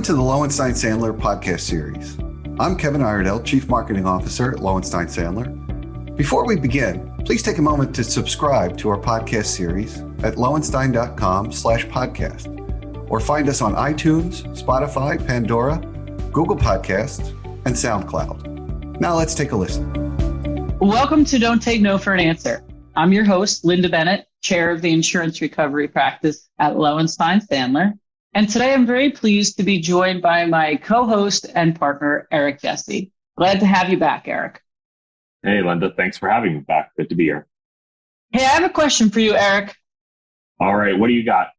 Welcome to the Lowenstein Sandler podcast series. I'm Kevin Iredell, Chief Marketing Officer at Lowenstein Sandler. Before we begin, please take a moment to subscribe to our podcast series at lowenstein.com/podcast or find us on iTunes, Spotify, Pandora, Google Podcasts, and SoundCloud. Now let's take a listen. Welcome to Don't Take No for an Answer. I'm your host, Lynda Bennett, Chair of the Insurance Recovery Practice at Lowenstein Sandler. And today I'm very pleased to be joined by my co-host and partner, Eric Jesse. Glad to have you back, Eric. Hey, Lynda. Thanks for having me back. Good to be here. Hey, I have a question for you, Eric. All right. What do you got?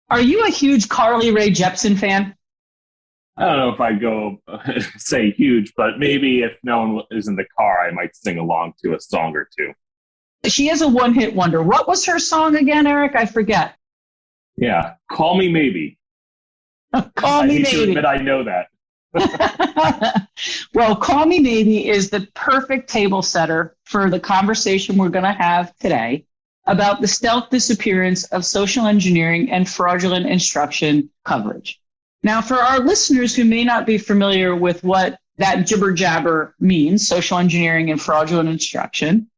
Are you a huge Carly Rae Jepsen fan? I don't know if I'd go say huge, but maybe if no one is in the car, I might sing along to a song or two. She is a one-hit wonder. What was her song again, Eric? I forget. Yeah. Call Me Maybe. Call Me Maybe. But I know that. Well, Call Me Maybe is the perfect table setter for the conversation we're going to have today about the stealth disappearance of social engineering and fraudulent instruction coverage. Now, for our listeners who may not be familiar with what that jibber jabber means, social engineering and fraudulent instruction,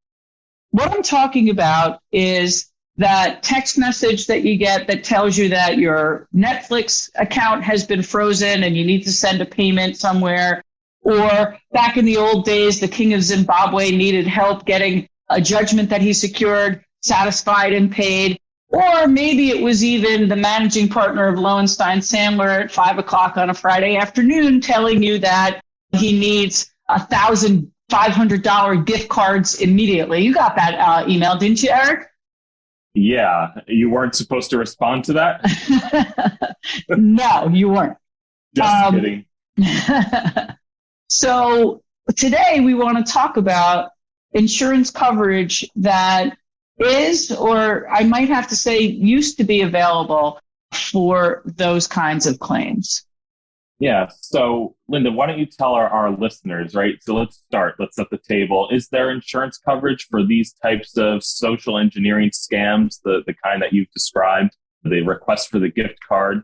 what I'm talking about is that text message that you get that tells you that your Netflix account has been frozen and you need to send a payment somewhere. Or back in the old days, the king of Zimbabwe needed help getting a judgment that he secured, satisfied and paid. Or maybe it was even the managing partner of Lowenstein Sandler at 5 o'clock on a Friday afternoon telling you that he needs $1,500 gift cards immediately. You got that email, didn't you, Eric? Yeah. You weren't supposed to respond to that? No, you weren't. Just kidding. So today we want to talk about insurance coverage that is, or I might have to say, used to be available for those kinds of claims. Yeah. So, Lynda, why don't you tell our listeners, right? So let's start. Let's set the table. Is there insurance coverage for these types of social engineering scams, the kind that you've described, the request for the gift card?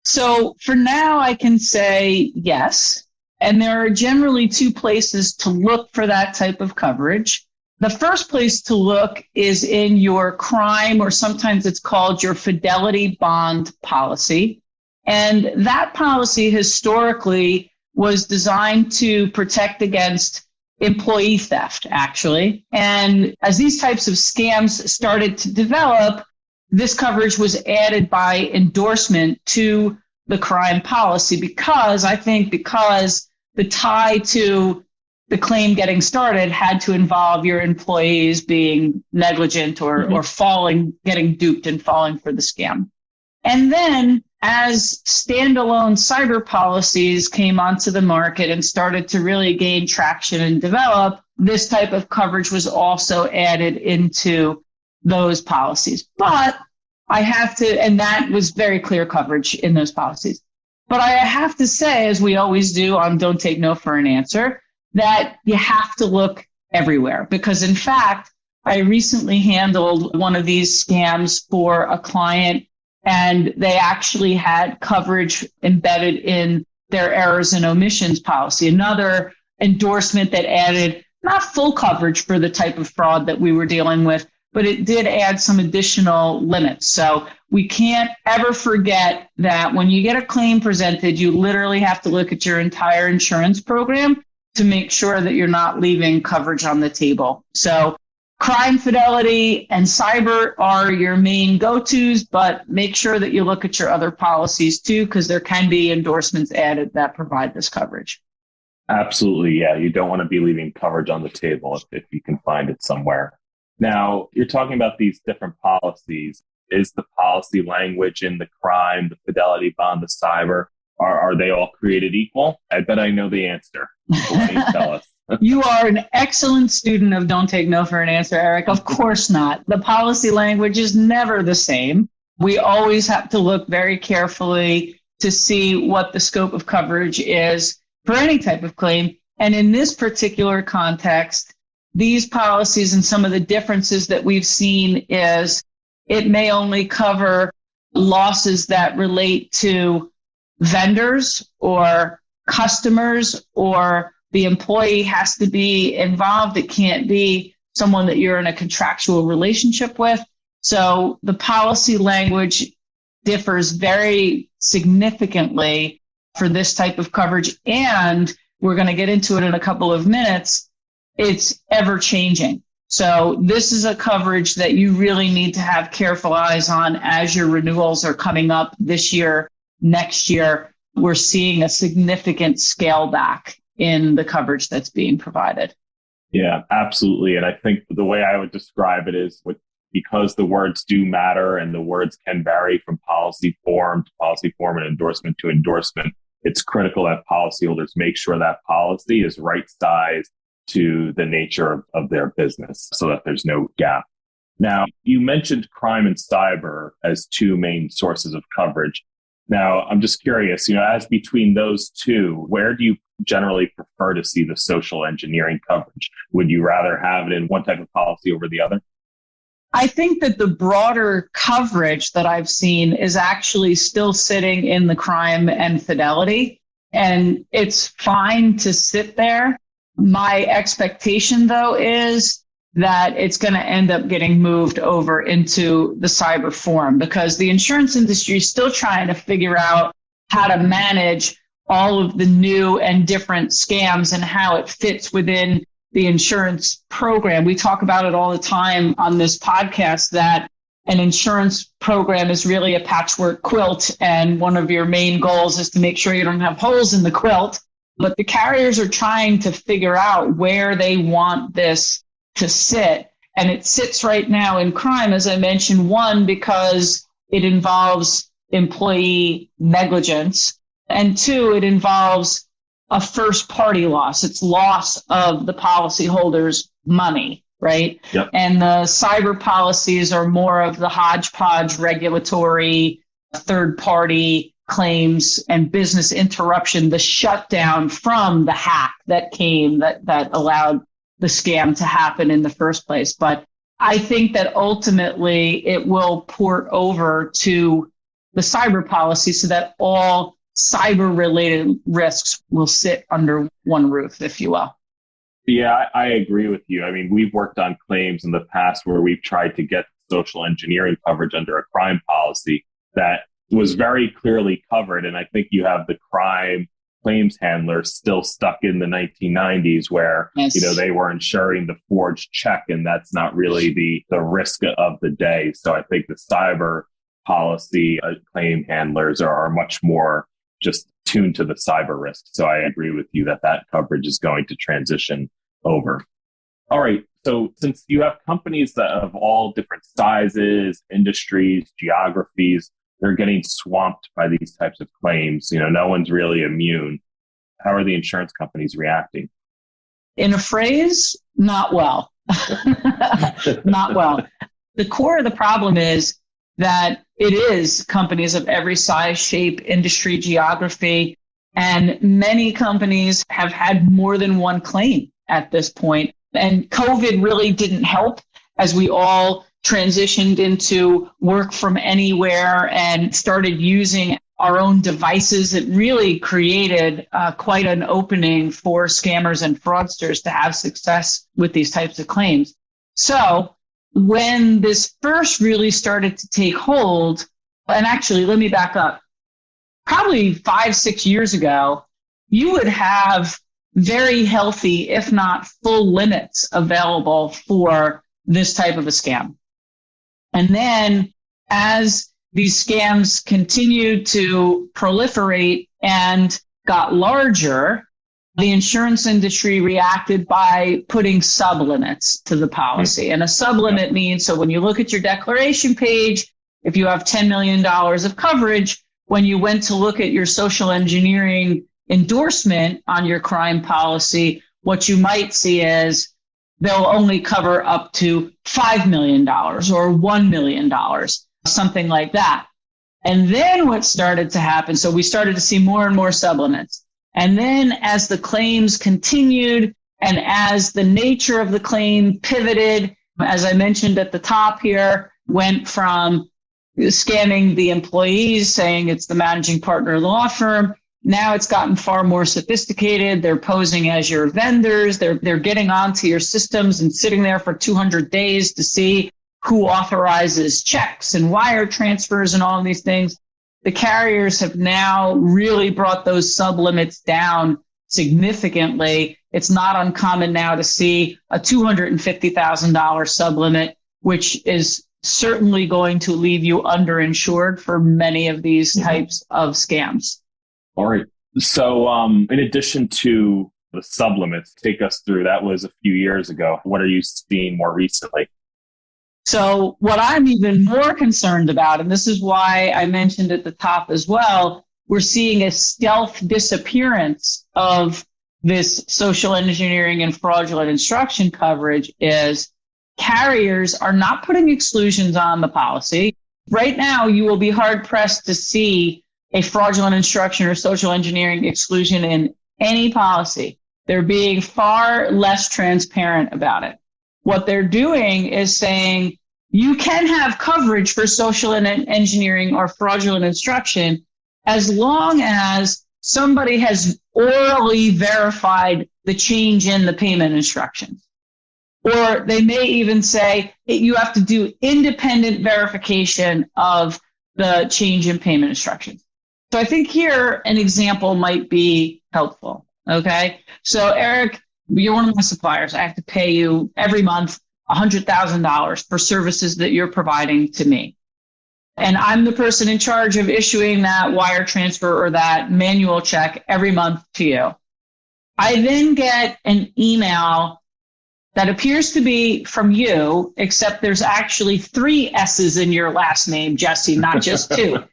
So for now, I can say yes. And there are generally two places to look for that type of coverage. The first place to look is in your crime, or sometimes it's called your fidelity bond policy. And that policy historically was designed to protect against employee theft, actually. And as these types of scams started to develop, this coverage was added by endorsement to the crime policy because the tie to the claim getting started had to involve your employees being negligent or getting duped and falling for the scam. And then as standalone cyber policies came onto the market and started to really gain traction and develop, this type of coverage was also added into those policies. But I have to, and that was very clear coverage in those policies. But I have to say, as we always do on Don't Take No for an Answer, that you have to look everywhere. Because in fact, I recently handled one of these scams for a client, and they actually had coverage embedded in their errors and omissions policy. Another endorsement that added not full coverage for the type of fraud that we were dealing with, but it did add some additional limits. So we can't ever forget that when you get a claim presented, you literally have to look at your entire insurance program to make sure that you're not leaving coverage on the table. So crime, fidelity, and cyber are your main go-tos, but make sure that you look at your other policies too, because there can be endorsements added that provide this coverage. Absolutely. Yeah. You don't want to be leaving coverage on the table if you can find it somewhere. Now, you're talking about these different policies. Is the policy language in the crime, the fidelity bond, the cyber, are they all created equal? I bet I know the answer. Why don't you tell us? You are an excellent student of Don't Take No for an Answer, Eric. Of course not. The policy language is never the same. We always have to look very carefully to see what the scope of coverage is for any type of claim. And in this particular context, these policies and some of the differences that we've seen is it may only cover losses that relate to vendors or customers, or the employee has to be involved. It can't be someone that you're in a contractual relationship with. So the policy language differs very significantly for this type of coverage. And we're going to get into it in a couple of minutes. It's ever changing. So this is a coverage that you really need to have careful eyes on as your renewals are coming up this year, next year. We're seeing a significant scale back in the coverage that's being provided. Yeah, absolutely. And I think the way I would describe it is because the words do matter and the words can vary from policy form to policy form and endorsement to endorsement, it's critical that policyholders make sure that policy is right sized to the nature of their business so that there's no gap. Now, you mentioned crime and cyber as two main sources of coverage. Now, I'm just curious, as between those two, where do you generally prefer to see the social engineering coverage? Would you rather have it in one type of policy over the other? I think that the broader coverage that I've seen is actually still sitting in the crime and fidelity, and it's fine to sit there. My expectation, though, is that it's going to end up getting moved over into the cyber forum, because the insurance industry is still trying to figure out how to manage all of the new and different scams and how it fits within the insurance program. We talk about it all the time on this podcast, that an insurance program is really a patchwork quilt, and one of your main goals is to make sure you don't have holes in the quilt. But the carriers are trying to figure out where they want this to sit. And it sits right now in crime, as I mentioned, one, because it involves employee negligence, and two, it involves a first party loss. It's loss of the policyholder's money, right? Yep. And the cyber policies are more of the hodgepodge regulatory third party claims and business interruption, the shutdown from the hack that came that allowed the scam to happen in the first place. But I think that ultimately it will port over to the cyber policy so that all cyber related risks will sit under one roof, if you will. Yeah, I agree with you. I mean, we've worked on claims in the past where we've tried to get social engineering coverage under a crime policy that was very clearly covered. And I think you have the crime claims handlers still stuck in the 1990s where, yes, they were insuring the forged check, and that's not really the risk of the day. So I think the cyber policy claim handlers are much more just tuned to the cyber risk. So I agree with you that coverage is going to transition over. All right. So since you have companies that of all different sizes, industries, geographies, they're getting swamped by these types of claims. No one's really immune. How are the insurance companies reacting? In a phrase, not well. Not well. The core of the problem is that it is companies of every size, shape, industry, geography, and many companies have had more than one claim at this point. And COVID really didn't help as we all transitioned into work from anywhere and started using our own devices. It really created quite an opening for scammers and fraudsters to have success with these types of claims. So when this first really started to take hold, and actually, let me back up, probably 5-6 years ago, you would have very healthy, if not full limits available for this type of a scam. And then as these scams continued to proliferate and got larger, the insurance industry reacted by putting sublimits to the policy. And a sublimit means, so when you look at your declaration page, if you have $10 million of coverage, when you went to look at your social engineering endorsement on your crime policy, what you might see is they'll only cover up to $5 million or $1 million, something like that. And then what started to happen, so we started to see more and more sublimits. And then as the claims continued and as the nature of the claim pivoted, as I mentioned at the top here, went from scamming the employees, saying it's the managing partner of the law firm. Now it's gotten far more sophisticated. They're posing as your vendors. They're getting onto your systems and sitting there for 200 days to see who authorizes checks and wire transfers and all of these things. The carriers have now really brought those sublimits down significantly. It's not uncommon now to see a $250,000 sublimit, which is certainly going to leave you underinsured for many of these types of scams. All right. So in addition to the sublimits, take us through, that was a few years ago. What are you seeing more recently? So what I'm even more concerned about, and this is why I mentioned at the top as well, we're seeing a stealth disappearance of this social engineering and fraudulent instruction coverage, is carriers are not putting exclusions on the policy. Right now, you will be hard pressed to see a fraudulent instruction or social engineering exclusion in any policy. They're being far less transparent about it. What they're doing is saying you can have coverage for social engineering or fraudulent instruction as long as somebody has orally verified the change in the payment instructions. Or they may even say you have to do independent verification of the change in payment instructions. So I think here an example might be helpful. Okay. So Eric, you're one of my suppliers. I have to pay you every month $100,000 for services that you're providing to me. And I'm the person in charge of issuing that wire transfer or that manual check every month to you. I then get an email that appears to be from you, except there's actually 3 S's in your last name, Jesse, not just 2.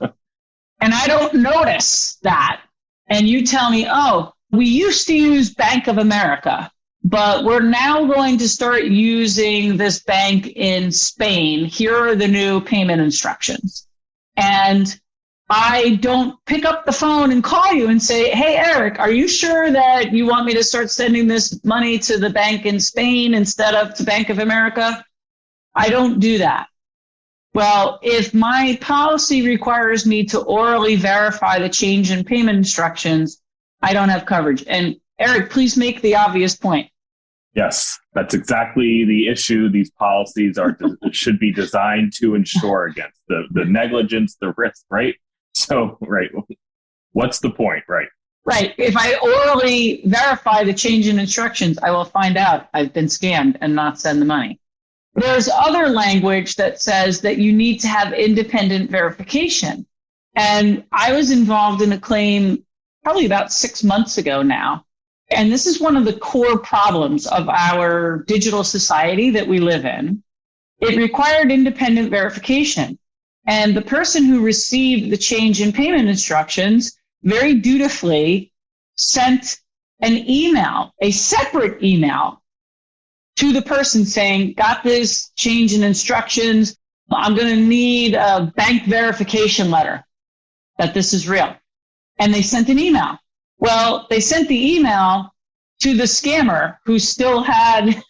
And I don't notice that. And you tell me, oh, we used to use Bank of America, but we're now going to start using this bank in Spain. Here are the new payment instructions. And I don't pick up the phone and call you and say, hey, Eric, are you sure that you want me to start sending this money to the bank in Spain instead of to Bank of America? I don't do that. Well, if my policy requires me to orally verify the change in payment instructions, I don't have coverage. And Eric, please make the obvious point. Yes, that's exactly the issue. These policies should be designed to insure against the negligence, the risk, right? So, right. What's the point, right? Right. If I orally verify the change in instructions, I will find out I've been scammed and not send the money. There's other language that says that you need to have independent verification. And I was involved in a claim probably about 6 months ago now. And this is one of the core problems of our digital society that we live in. It required independent verification. And the person who received the change in payment instructions very dutifully sent an email, a separate email, to the person saying, got this change in instructions. I'm going to need a bank verification letter that this is real. And they sent an email. Well, they sent the email to the scammer who still had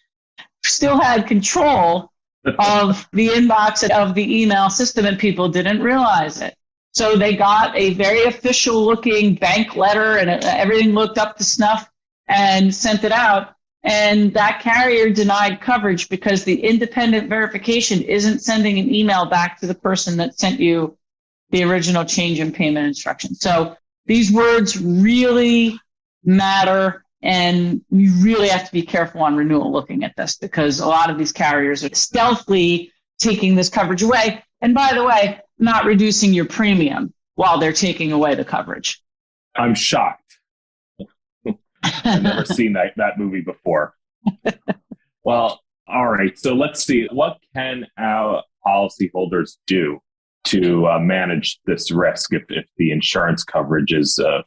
control of the inbox of the email system, and people didn't realize it. So they got a very official looking bank letter and everything looked up to snuff and sent it out. And that carrier denied coverage because the independent verification isn't sending an email back to the person that sent you the original change in payment instruction. So these words really matter, and you really have to be careful on renewal looking at this, because a lot of these carriers are stealthily taking this coverage away. And by the way, not reducing your premium while they're taking away the coverage. I'm shocked. I've never seen that movie before. Well, all right. So let's see. What can our policyholders do to manage this risk if the insurance coverage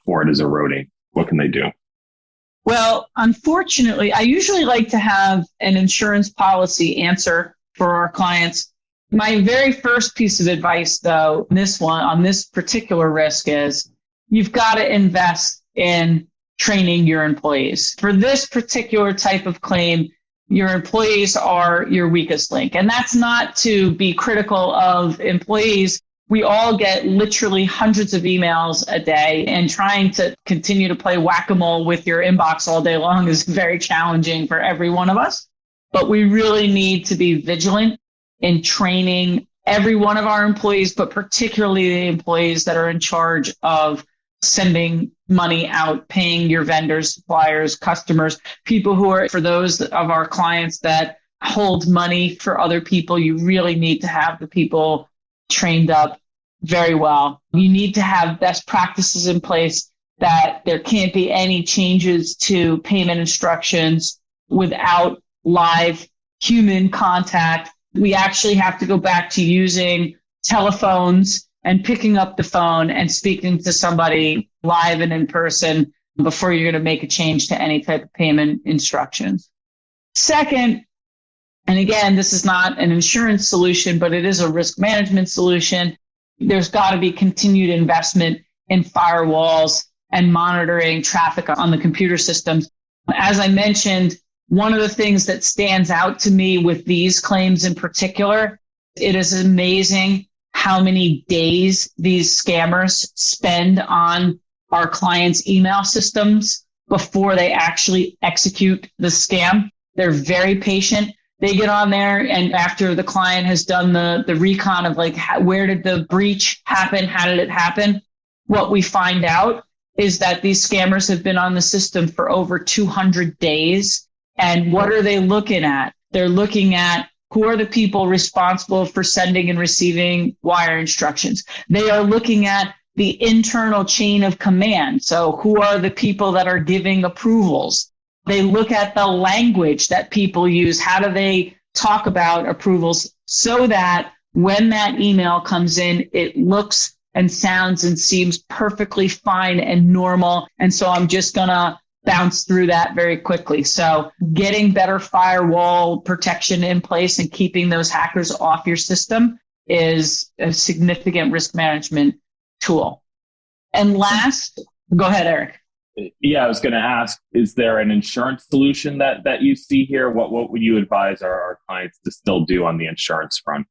for it is eroding? What can they do? Well, unfortunately, I usually like to have an insurance policy answer for our clients. My very first piece of advice, though, on this particular risk is you've got to invest in training your employees. For this particular type of claim, your employees are your weakest link. And that's not to be critical of employees. We all get literally hundreds of emails a day, and trying to continue to play whack-a-mole with your inbox all day long is very challenging for every one of us. But we really need to be vigilant in training every one of our employees, but particularly the employees that are in charge of sending money out, paying your vendors, suppliers, customers, people who are, for those of our clients that hold money for other people. You really need to have the people trained up very well. You need to have best practices in place that there can't be any changes to payment instructions without live human contact. We actually have to go back to using telephones and picking up the phone and speaking to somebody live and in person before you're going to make a change to any type of payment instructions. Second, and again, this is not an insurance solution, but it is a risk management solution. There's got to be continued investment in firewalls and monitoring traffic on the computer systems. As I mentioned, one of the things that stands out to me with these claims in particular, it is amazing how many days these scammers spend on our clients' email systems before they actually execute the scam. They're very patient. They get on there, and after the client has done the recon of like, where did the breach happen? How did it happen? What we find out is that these scammers have been on the system for over 200 days. And what are they looking at? They're looking at who are the people responsible for sending and receiving wire instructions. They are looking at the internal chain of command. So who are the people that are giving approvals? They look at the language that people use. How do they talk about approvals so that when that email comes in, it looks and sounds and seems perfectly fine and normal. And so I'm just going to bounce through that very quickly. So getting better firewall protection in place and keeping those hackers off your system is a significant risk management tool. And last, go ahead, Eric. Yeah, I was going to ask, is there an insurance solution that you see here? What would you advise our clients to still do on the insurance front?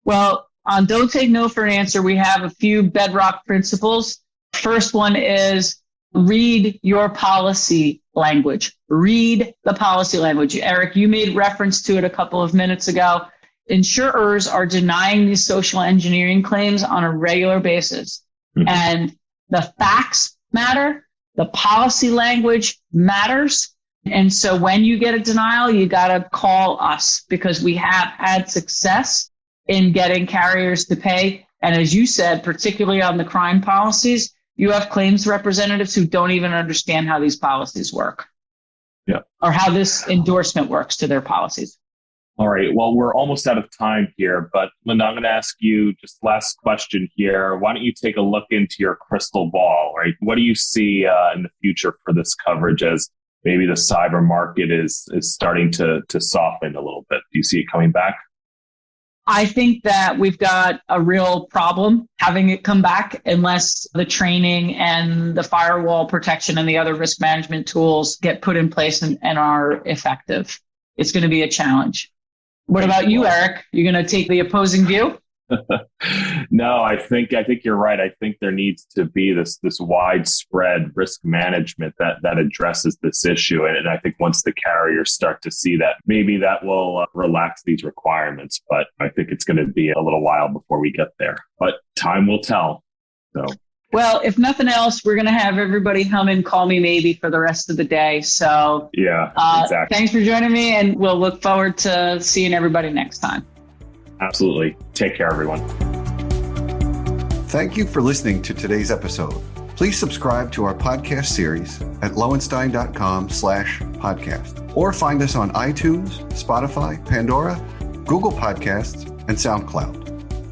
Well, on Don't Take No for an Answer, we have a few bedrock principles. First one is read your policy language. Read the policy language. Eric, you made reference to it a couple of minutes ago. Insurers are denying these social engineering claims on a regular basis. Mm-hmm. And the facts matter. The policy language matters. And so when you get a denial, you got to call us because we have had success in getting carriers to pay. And as you said, particularly on the crime policies, you have claims representatives who don't even understand how these policies work. Yeah. Or how this endorsement works to their policies. All right. Well, we're almost out of time here, but Lynda, I'm going to ask you just last question here. Why don't you take a look into your crystal ball, right? What do you see in the future for this coverage as maybe the cyber market is starting to soften a little bit? Do you see it coming back? I think that we've got a real problem having it come back unless the training and the firewall protection and the other risk management tools get put in place and are effective. It's going to be a challenge. What about you, Eric? You're going to take the opposing view? No, I think you're right. I think there needs to be this widespread risk management that addresses this issue. And I think once the carriers start to see that, maybe that will relax these requirements. But I think it's going to be a little while before we get there. But time will tell. So. Well, if nothing else, we're going to have everybody humming Call Me Maybe for the rest of the day. So yeah, exactly. Thanks for joining me, and we'll look forward to seeing everybody next time. Absolutely. Take care, everyone. Thank you for listening to today's episode. Please subscribe to our podcast series at lowenstein.com/podcast or find us on iTunes, Spotify, Pandora, Google Podcasts, and SoundCloud.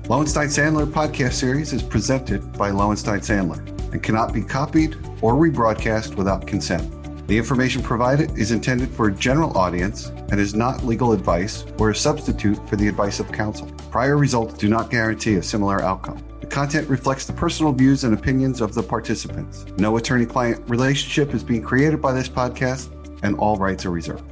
Lowenstein Sandler podcast series is presented by Lowenstein Sandler and cannot be copied or rebroadcast without consent. The information provided is intended for a general audience and is not legal advice or a substitute for the advice of counsel. Prior results do not guarantee a similar outcome. The content reflects the personal views and opinions of the participants. No attorney-client relationship is being created by this podcast, and all rights are reserved.